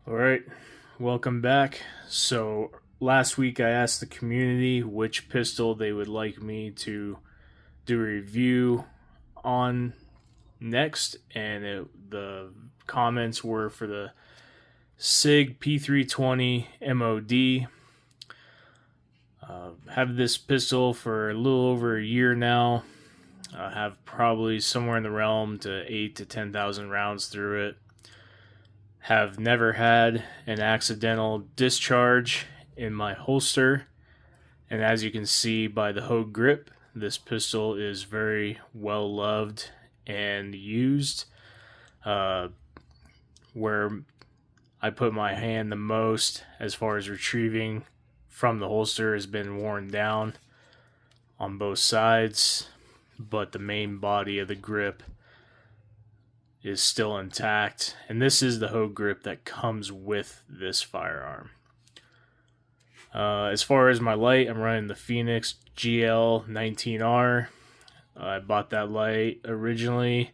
All right, welcome back. So last week I asked the community which pistol they would like me to do a review on next, and the comments were for the Sig P320 M.O.D. Have this pistol for a little over a year now. Have probably somewhere in the realm to 8 to 10,000 rounds through it. Have never had an accidental discharge in my holster, and as you can see by the M.O.D grip, this pistol is very well loved and used. Where I put my hand the most as far as retrieving from the holster has been worn down on both sides, but the main body of the grip is still intact, and this is the M.O.D grip that comes with this firearm. As far as my light, I'm running the Phoenix GL19R. I bought that light originally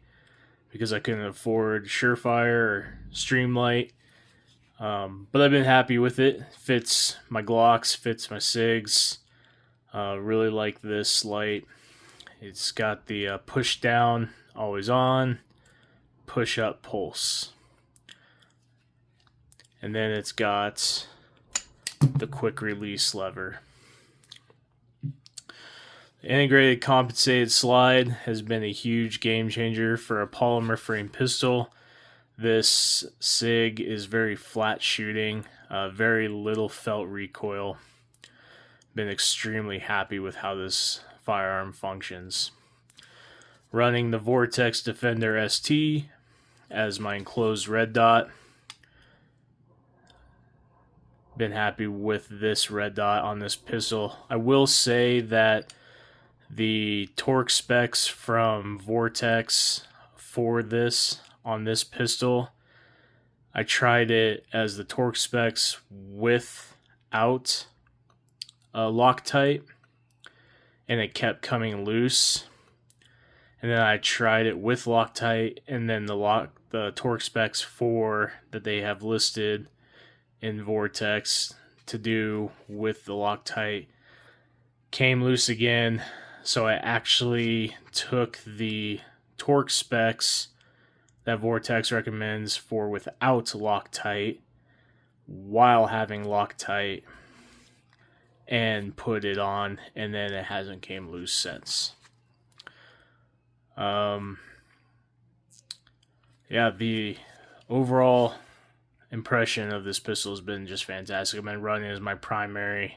because I couldn't afford Surefire or Streamlight, but I've been happy with it. Fits my Glocks, fits my Sigs. Really like this light. It's got the push down, always on, push up pulse, and then it's got the quick release lever. The integrated compensated slide has been a huge game changer for a polymer frame pistol. This Sig is very flat shooting, very little felt recoil. Been extremely happy with how this firearm functions. Running the Vortex Defender ST as my enclosed red dot. Been happy with this red dot on this pistol. I will say that the torque specs from Vortex for this on this pistol, I tried it as the torque specs without Loctite, and it kept coming loose. And then I tried it with Loctite, and then the torque specs for that they have listed in Vortex to do with the Loctite came loose again. So I actually took the torque specs that Vortex recommends for without Loctite while having Loctite and put it on, and then it hasn't came loose since. Yeah, the overall impression of this pistol has been just fantastic. I've been running as my primary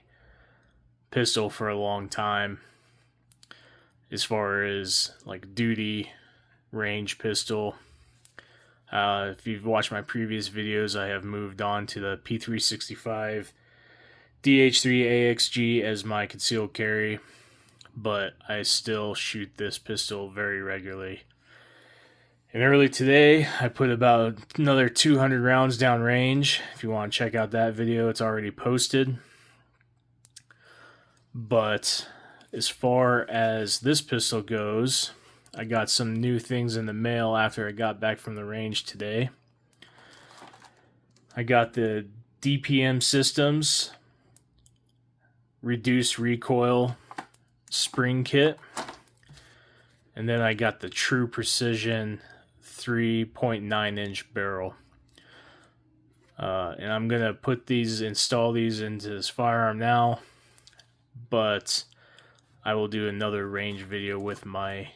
pistol for a long time as far as like duty range pistol. If you've watched my previous videos, I have moved on to the P365 DH3 AXG as my concealed carry, but I still shoot this pistol very regularly. And early today, I put about another 200 rounds down range. If you want to check out that video, it's already posted. But as far as this pistol goes, I got some new things in the mail after I got back from the range today. I got the DPM Systems Reduced Recoil Spring Kit. And then I got the True Precision 3.9 inch barrel. And I'm going to install these into this firearm now. But I will do another range video with my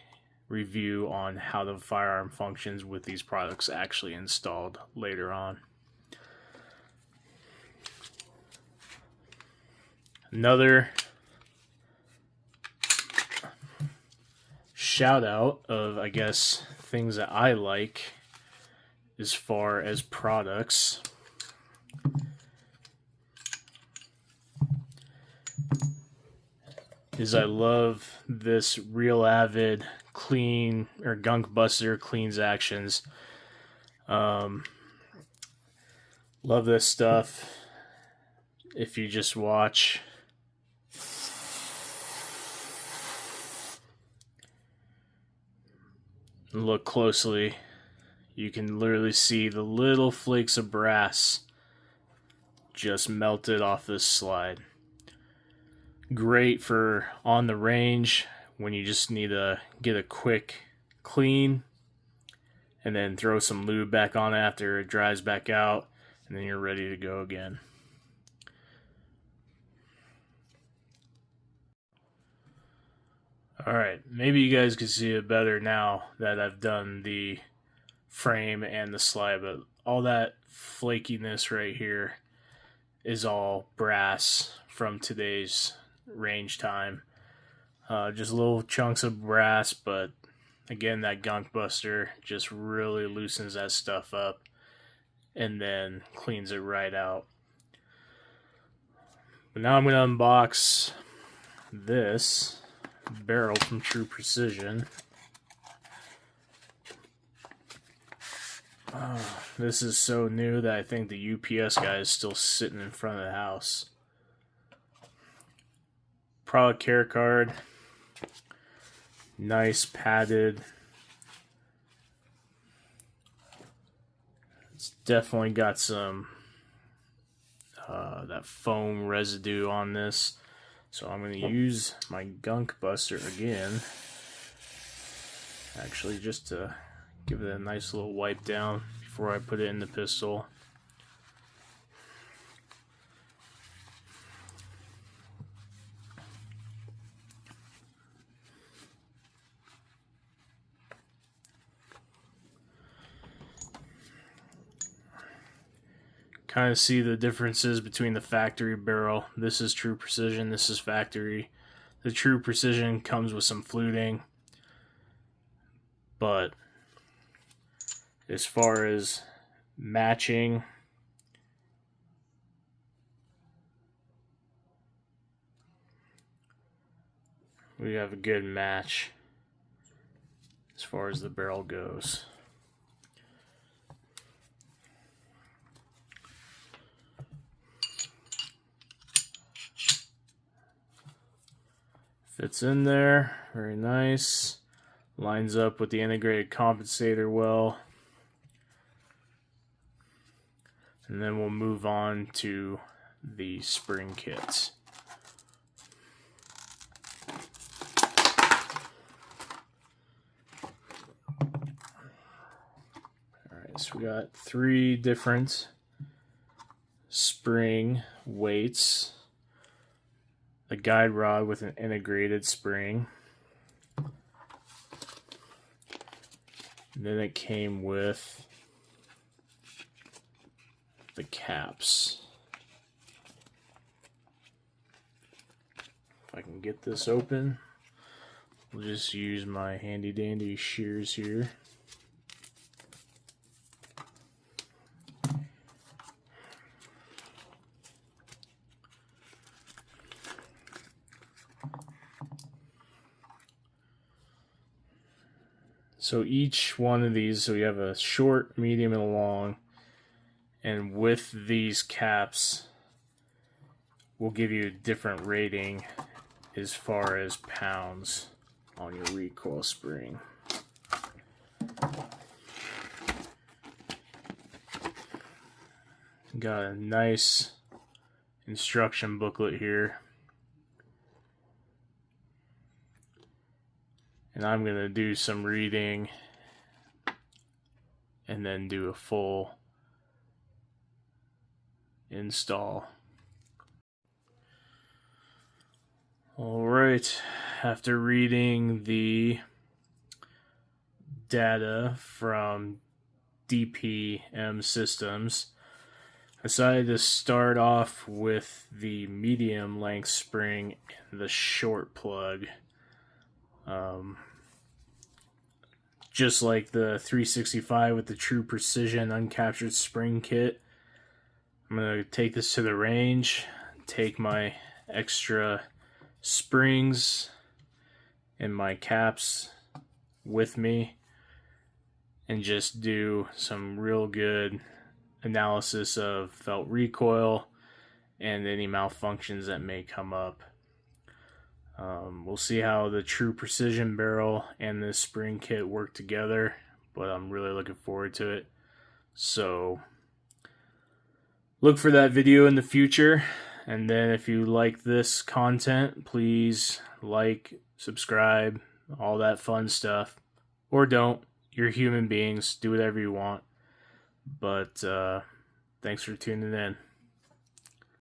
review on how the firearm functions with these products actually installed later on. Another shout out of, I guess, things that I like as far as products. Is I love this Real Avid clean or Gunk Buster cleans actions. Love this stuff. If you just watch and look closely, you can literally see the little flakes of brass just melted off this slide. Great for on the range when you just need to get a quick clean and then throw some lube back on after it dries back out, and then you're ready to go again. Alright, maybe you guys can see it better now that I've done the frame and the slide, but all that flakiness right here is all brass from today's range time. Just little chunks of brass, but again, that gunk buster just really loosens that stuff up and then cleans it right out. But now I'm going to unbox this barrel from True Precision. This is so new that I think the UPS guy is still sitting in front of the house. Product care card. Nice padded. It's definitely got some that foam residue on this. So I'm going to use my gunk buster again. Actually, just to give it a nice little wipe down before I put it in the pistol. Kind of see the differences between the factory barrel. This is True Precision, this is factory. The True Precision comes with some fluting, but as far as matching, we have a good match as far as the barrel goes. Fits in there, very nice. Lines up with the integrated compensator well. And then we'll move on to the spring kits. Alright, so we got 3 different spring weights. A guide rod with an integrated spring. And then it came with the caps. If I can get this open, we'll just use my handy dandy shears here. So each one of these, so you have a short, medium, and a long, and with these caps, will give you a different rating as far as pounds on your recoil spring. Got a nice instruction booklet here. And I'm going to do some reading and then do a full install. Alright, after reading the data from DPM systems, I decided to start off with the medium length spring and the short plug. Just like the 365 with the True Precision uncaptured spring kit, I'm going to take this to the range, take my extra springs and my caps with me, and just do some real good analysis of felt recoil and any malfunctions that may come up. We'll see how the True Precision barrel and this spring kit work together, but I'm really looking forward to it. So look for that video in the future. And then if you like this content, please like, subscribe, all that fun stuff. Or don't. You're human beings. Do whatever you want. But thanks for tuning in.